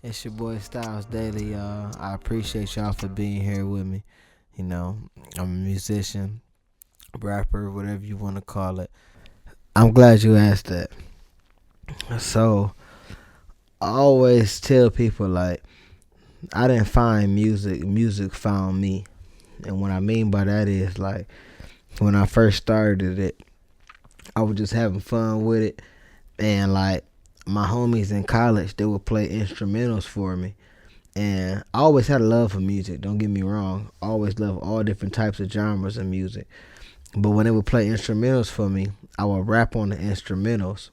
It's your boy Styles Daily, y'all. I appreciate y'all for being here with me. You know, I'm a musician, rapper, whatever you want to call it. I'm glad you asked that. So, I always tell people, like, I didn't find music, music found me. And what I mean by that is, like, when I first started it, I was just having fun with it. And, like, my homies in college, they would play instrumentals for me. And I always had a love for music. Don't get me wrong. I always loved all different types of genres of music. But when they would play instrumentals for me, I would rap on the instrumentals,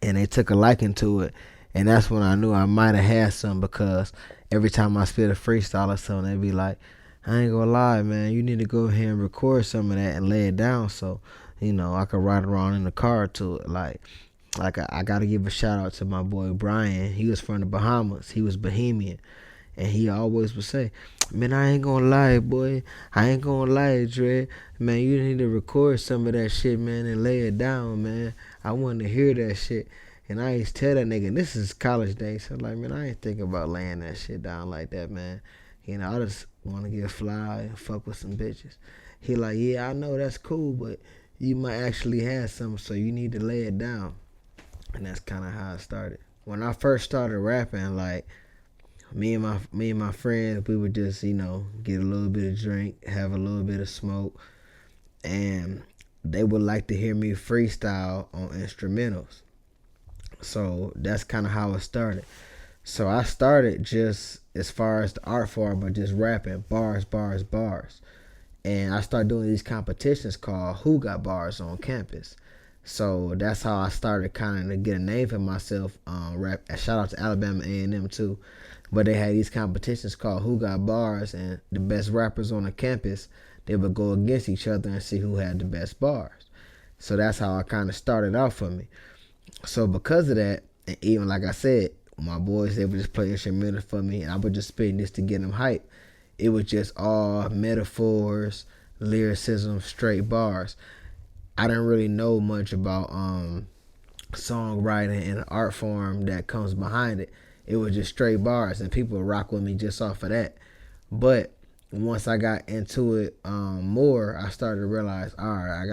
and they took a liking to it. And that's when I knew I might have had some because every time I spit a freestyle or something, they'd be like, "I ain't gonna lie, man. You need to go ahead and record some of that and lay it down so I could ride around in the car to it." Like I gotta give a shout out to my boy Brian. He was from the Bahamas. He was Bahamian. And he always would say, "Man, I ain't gonna lie, boy. I ain't gonna lie, Dre. Man, you need to record some of that shit, man, and lay it down, man. I want to hear that shit." And I used to tell that nigga, this is college days. So, like, man, I ain't thinking about laying that shit down like that, man. I just want to get fly and fuck with some bitches. He like, "Yeah, I know that's cool, but you might actually have some, so you need to lay it down." And that's kind of how it started. When I first started rapping, like, me and my friends, we would just get a little bit of drink, have a little bit of smoke, and they would like to hear me freestyle on instrumentals. So that's kind of how it started. So I started just as far as the art form, but just rapping bars, bars, bars. And I started doing these competitions called Who Got Bars on campus. So that's how I started kind of to get a name for myself. Rap. Shout out to Alabama A&M too. But they had these competitions called Who Got Bars, and the best rappers on the campus, they would go against each other and see who had the best bars. So that's how I kind of started out for me. So because of that, and even like I said, my boys, they would just play instrumental for me, and I would just spit this to get them hype. It was just all metaphors, lyricism, straight bars. I didn't really know much about songwriting and the art form that comes behind it. It was just straight bars, and people would rock with me just off of that. But once I got into it more, I started to realize, all right, I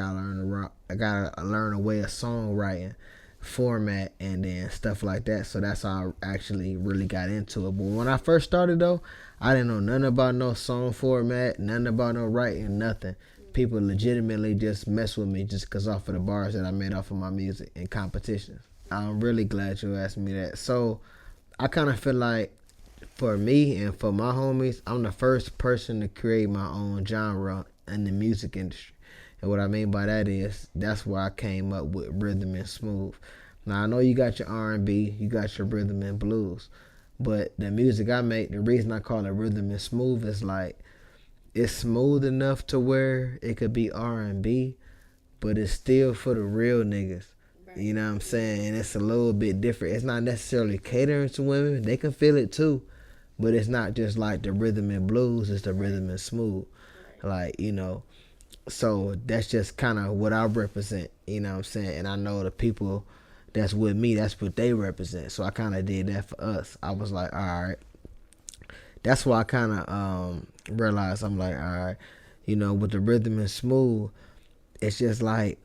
gotta learn a way of songwriting format and then stuff like that. So that's how I actually really got into it. But when I first started though, I didn't know nothing about no song format, nothing about no writing, nothing. People legitimately just mess with me just because off of the bars that I made off of my music in competitions. I'm really glad you asked me that. So I kind of feel like for me and for my homies, I'm the first person to create my own genre in the music industry. And what I mean by that is that's where I came up with rhythm and smooth. Now I know you got your R&B, you got your rhythm and blues, but the music I make, the reason I call it rhythm and smooth is like it's smooth enough to where it could be R&B, but it's still for the real niggas. You know what I'm saying? And it's a little bit different. It's not necessarily catering to women. They can feel it too, but it's not just like the rhythm and blues. It's the rhythm and smooth. Like. So that's just kind of what I represent. You know what I'm saying? And I know the people that's with me, that's what they represent. So I kind of did that for us. I was like, all right. That's why I kind of realized I'm like, all right, with the rhythm and smooth, it's just like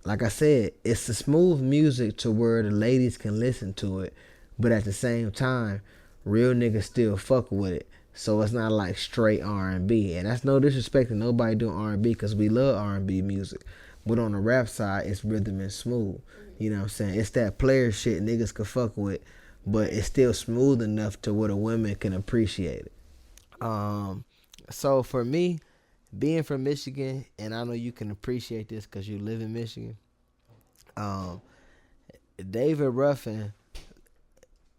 I said, it's the smooth music to where the ladies can listen to it, but at the same time, real niggas still fuck with it. So it's not like straight R&B, and that's no disrespect to nobody doing R&B because we love R&B music. But on the rap side, it's rhythm and smooth. You know what I'm saying? It's that player shit niggas can fuck with, but it's still smooth enough to where the women can appreciate it. Um, so for me, being from Michigan, and I know you can appreciate this because you live in Michigan. Um, David Ruffin,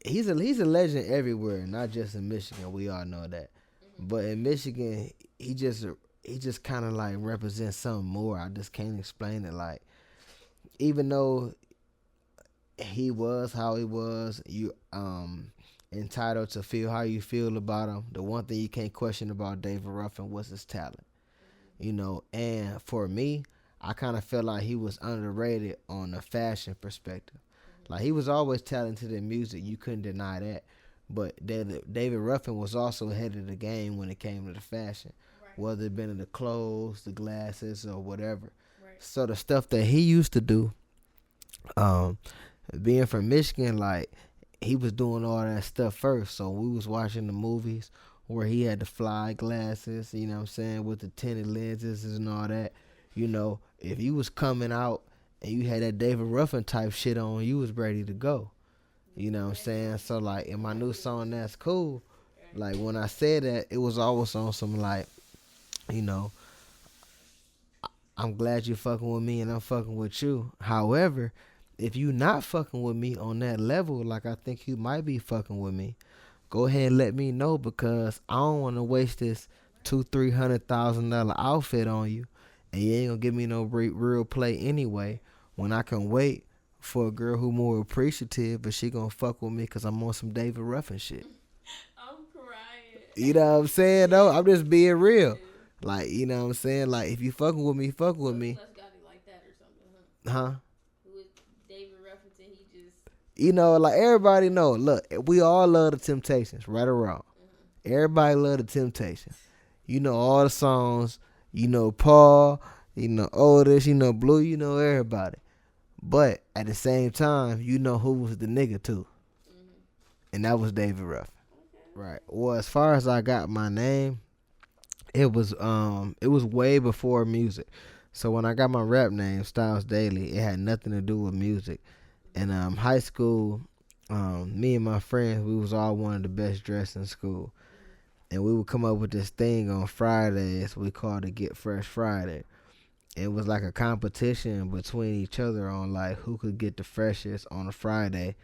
he's a legend everywhere, not just in Michigan. We all know that, but in Michigan, he just kind of like represents something more. I just can't explain it. Like even though he was how he was, you entitled to feel how you feel about him. The one thing you can't question about David Ruffin was his talent. And for me, I kind of felt like he was underrated on a fashion perspective. Like he was always talented in music, you couldn't deny that. But David Ruffin was also ahead of the game when it came to the fashion, whether it been in the clothes, the glasses, or whatever. So the stuff that he used to do, um, being from Michigan, like he was doing all that stuff first. So we was watching the movies where he had the fly glasses, you know what I'm saying, with the tinted lenses and all that. If you was coming out and you had that David Ruffin type shit on, you was ready to go. You know what I'm saying? So like in my new song That's Cool, like when I said that, it was always on some like, you know, I'm glad you fucking with me and I'm fucking with you. However, if you not fucking with me on that level, like I think you might be fucking with me, go ahead and let me know because I don't want to waste this $200,000-$300,000 outfit on you, and you ain't gonna give me no real play anyway. When I can wait for a girl who more appreciative, but she gonna fuck with me because I'm on some David Ruffin shit. I'm crying. You know what I'm saying though? I'm just being real. Like, you know what I'm saying? Like, if you fucking with me, fuck with me. Plus got it like that or something, huh? Huh? With David Ruffin, he just. Like everybody know. Look, we all love the Temptations, right or wrong. Everybody love the Temptations. You know all the songs. You know Paul. You know Otis. You know Blue. You know everybody. But at the same time, you know who was the nigga too, and that was David Ruffin. Right. Well, as far as I got my name, it was way before music. So when I got my rap name, Styles Daily, it had nothing to do with music. In high school, me and my friends, we was all one of the best dressed in school, and we would come up with this thing on Fridays. We called it Get Fresh Friday. It was like a competition between each other on like who could get the freshest on a Friday.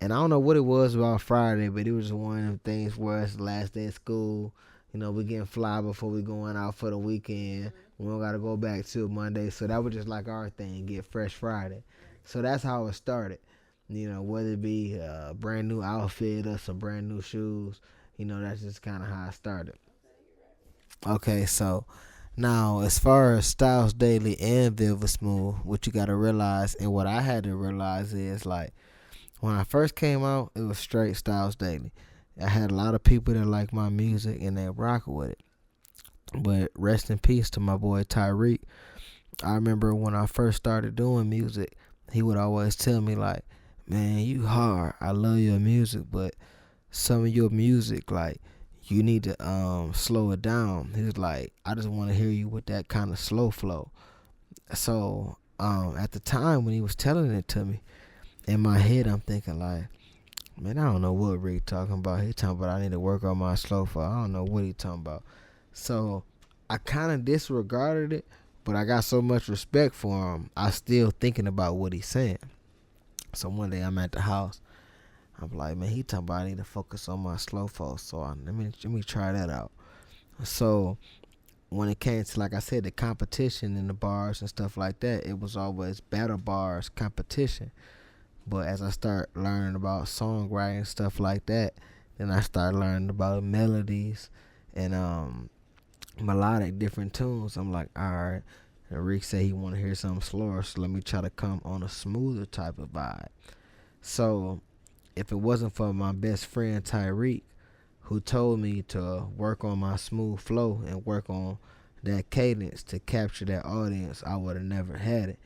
And I don't know what it was about Friday, but it was one of them things where it's the last day of school. We getting fly before we going out for the weekend. We don't gotta go back till Monday. So that was just like our thing, Get Fresh Friday. So that's how it started. Whether it be a brand new outfit or some brand new shoes, that's just kind of how it started. Okay, so now as far as Styles Daily and Velvet Smooth, what you gotta realize and what I had to realize is like when I first came out, it was straight Styles Daily. I had a lot of people that like my music and they rock with it. But rest in peace to my boy Tyreek. I remember when I first started doing music, he would always tell me like, "Man, you hard. I love your music, but some of your music, like, you need to slow it down." He was like, "I just want to hear you with that kind of slow flow." So at the time when he was telling it to me, in my head I'm thinking like, man, I don't know what Rick talking about. He talking about I need to work on my slow flow. I don't know what he talking about. So I kind of disregarded it, but I got so much respect for him. I still thinking about what he's saying. So one day I'm at the house. I'm like, man, he talking about I need to focus on my slow flow. So let me try that out. So when it came to, like I said, the competition in the bars and stuff like that, it was always battle bars competition. But as I start learning about songwriting stuff like that, then I start learning about melodies and melodic different tunes. I'm like, all right. And Rick said he want to hear something slower, so let me try to come on a smoother type of vibe. So if it wasn't for my best friend Tyreek, who told me to work on my smooth flow and work on that cadence to capture that audience, I would have never had it.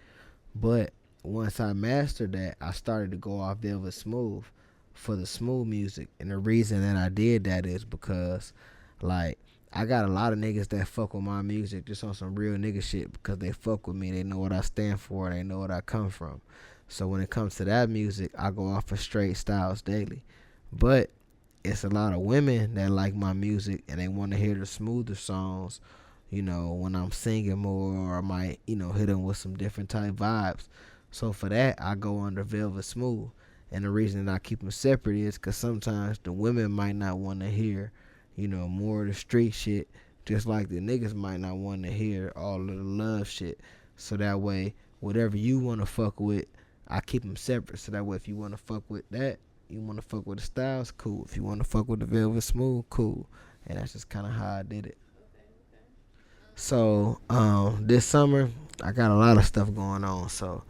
But once I mastered that, I started to go off Velvet Smooth for the smooth music. And the reason that I did that is because, like, I got a lot of niggas that fuck with my music just on some real nigga shit because they fuck with me. They know what I stand for. They know what I come from. So when it comes to that music, I go off of straight Styles Daily. But it's a lot of women that like my music and they want to hear the smoother songs, when I'm singing more, or I might, hit them with some different type vibes. So for that, I go under Velvet Smooth. And the reason that I keep them separate is because sometimes the women might not want to hear, more of the street shit, just like the niggas might not want to hear all of the love shit. So that way, whatever you want to fuck with, I keep them separate. So that way, if you want to fuck with that, you want to fuck with the styles, cool. If you want to fuck with the Velvet Smooth, cool. And that's just kind of how I did it. So this summer, I got a lot of stuff going on. So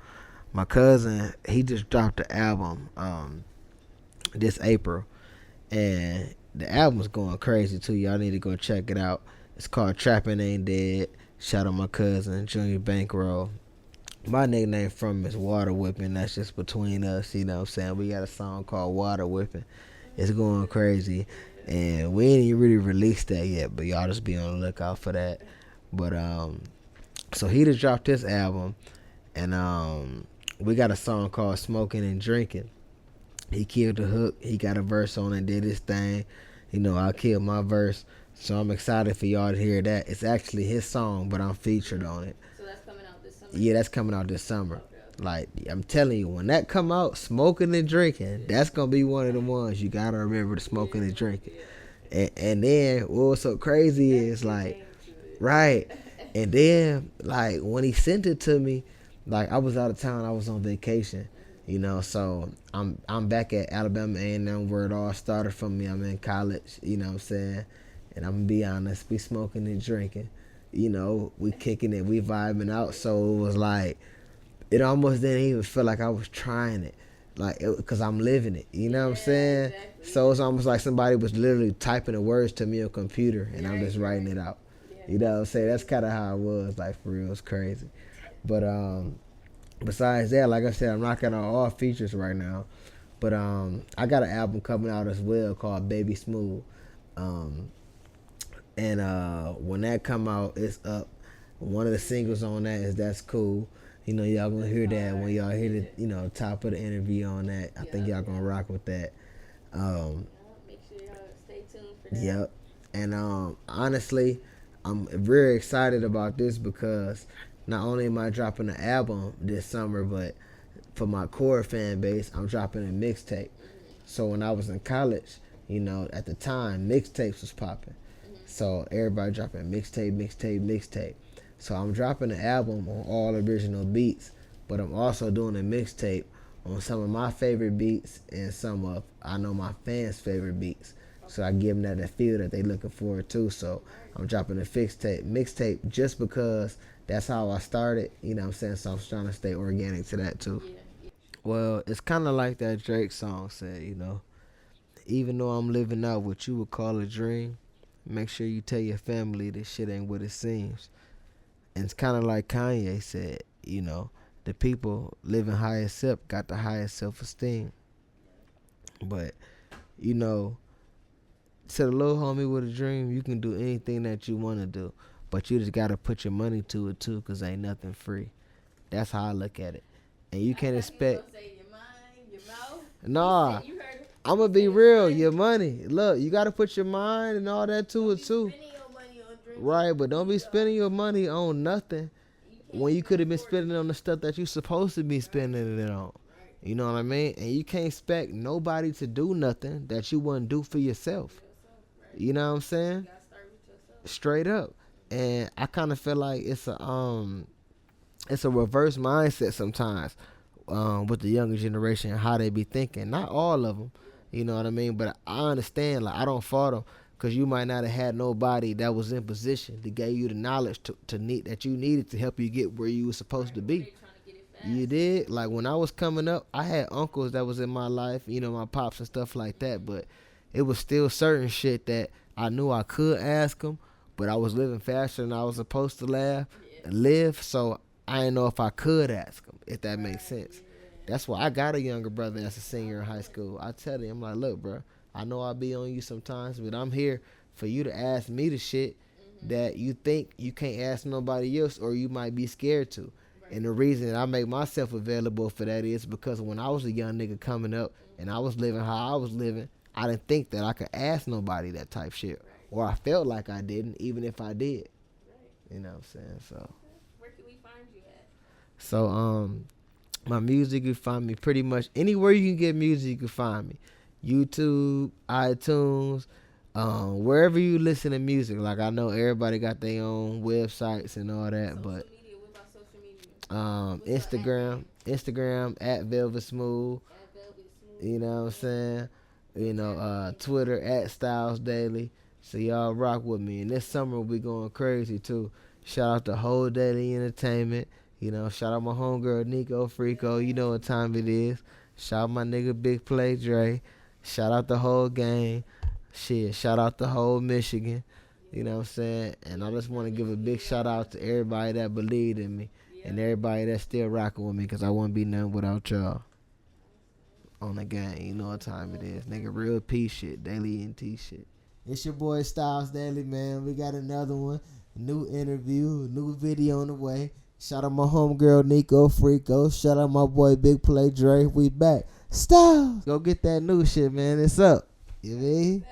my cousin, he just dropped the album this April. And the album's going crazy too. Y'all need to go check it out. It's called Trappin' Ain't Dead. Shout out my cousin Junior Bankroll. My nickname from is Water Whipping. That's just between us. You know what I'm saying? We got a song called Water Whipping. It's going crazy. And we ain't even really released that yet, but y'all just be on the lookout for that. But so he just dropped this album, and we got a song called Smoking and Drinking. He killed the hook. He got a verse on it, did his thing. You know, I killed my verse. So I'm excited for y'all to hear that. It's actually his song, but I'm featured on it. So that's coming out this summer? Yeah, that's coming out this summer. Like, I'm telling you, when that come out, Smoking and Drinking, that's going to be one of the ones you got to remember, the Smoking and Drinking. And then what was so crazy is, like, right. And then, like, when he sent it to me, like, I was out of town. I was on vacation. You know, so I'm back at Alabama A&M where it all started from me. I'm in college, you know what I'm saying? And I'm going to be honest, we smoking and drinking. You know, we kicking it, we vibing out. So it was like, it almost didn't even feel like I was trying it. Like, because I'm living it, you know what I'm saying? Exactly. So it's almost like somebody was literally typing the words to me on a computer and I'm just writing it out. You know what I'm saying? That's kind of how it was, like, for real. It's crazy. But, besides that, like I said, I'm knocking on all features right now. But I got an album coming out as well called Baby Smooth. And when that come out, it's up. One of the singles on that is That's Cool. You know, y'all gonna hear that when y'all hear the, you know, top of the interview on that. I think y'all gonna rock with that. Make sure y'all stay tuned for that. Yep. And honestly, I'm very excited about this because not only am I dropping an album this summer, but for my core fan base, I'm dropping a mixtape. So when I was in college, you know, at the time, mixtapes was popping. So everybody dropping mixtape. So I'm dropping an album on all original beats, but I'm also doing a mixtape on some of my favorite beats and some of, I know, my fans' favorite beats. So I give them that feel that they looking forward to. So I'm dropping a mixtape just because that's how I started, you know what I'm saying? So I'm trying to stay organic to that too. Well, it's kind of like that Drake song said, you know, even though I'm living out what you would call a dream, make sure you tell your family this shit ain't what it seems. And it's kind of like Kanye said, you know, the people living highest self got the highest self-esteem. But, you know, to the little homie with a dream, you can do anything that you want to do. But you just got to put your money to it, too, because ain't nothing free. That's how I look at it. And you can't expect... Say your mind, your mouth. Nah, You heard it. I'm going to be real. Your money. Look, you got to put your mind and all that to it, too. Spending your money on drinks. Right, but don't be spending your money on nothing when you could have been spending it on the stuff that you supposed to be spending it on. You know what I mean? And you can't expect nobody to do nothing that you wouldn't do for yourself. You know what I'm saying? You gotta start with yourself. Straight up. And I kind of feel like it's a reverse mindset sometimes with the younger generation and how they be thinking. Not all of them, you know what I mean? But I understand. Like, I don't fault them because you might not have had nobody that was in position to give you the knowledge that you needed to help you get where you were supposed to be. They're trying to get it fast. You did. Like, when I was coming up, I had uncles that was in my life, you know, my pops and stuff like that. But it was still certain shit that I knew I could ask them, but I was living faster than I was supposed to live. So I didn't know if I could ask them, if that makes sense. That's why I got a younger brother that's a senior in high school. I tell him, I'm like, look, bro, I know I'll be on you sometimes, but I'm here for you to ask me the shit that you think you can't ask nobody else or you might be scared to. And the reason I make myself available for that is because when I was a young nigga coming up and I was living how I was living, I didn't think that I could ask nobody that type shit. Or I felt like I didn't, even if I did. You know what I'm saying? So Where can we find you at? So my music, you find me pretty much anywhere you can get music, you can find me. YouTube, iTunes, wherever you listen to music. Like, I know everybody got their own websites and all that, Social but media. What about social media? Instagram at Velvet Smooth. At Velvet Smooth. You know what I'm saying? You know, Twitter at Styles Daily. So y'all rock with me. And this summer we going crazy too. Shout out to Whole Daily Entertainment. You know, shout out my homegirl Nico Frico. You know what time it is. Shout out my nigga Big Play Dre. Shout out the whole gang. Shit, shout out the whole Michigan. You know what I'm saying? And I just want to give a big shout out to everybody that believed in me and everybody that's still rocking with me, because I wouldn't be nothing without y'all. On the gang, you know what time it is. Nigga, real P shit, Daily NT shit. It's your boy Styles Daily, man. We got another one. New interview, new video on the way. Shout out my homegirl Nico Freako. Shout out my boy Big Play Dre. We back. Styles. Go get that new shit, man. It's up. You mean?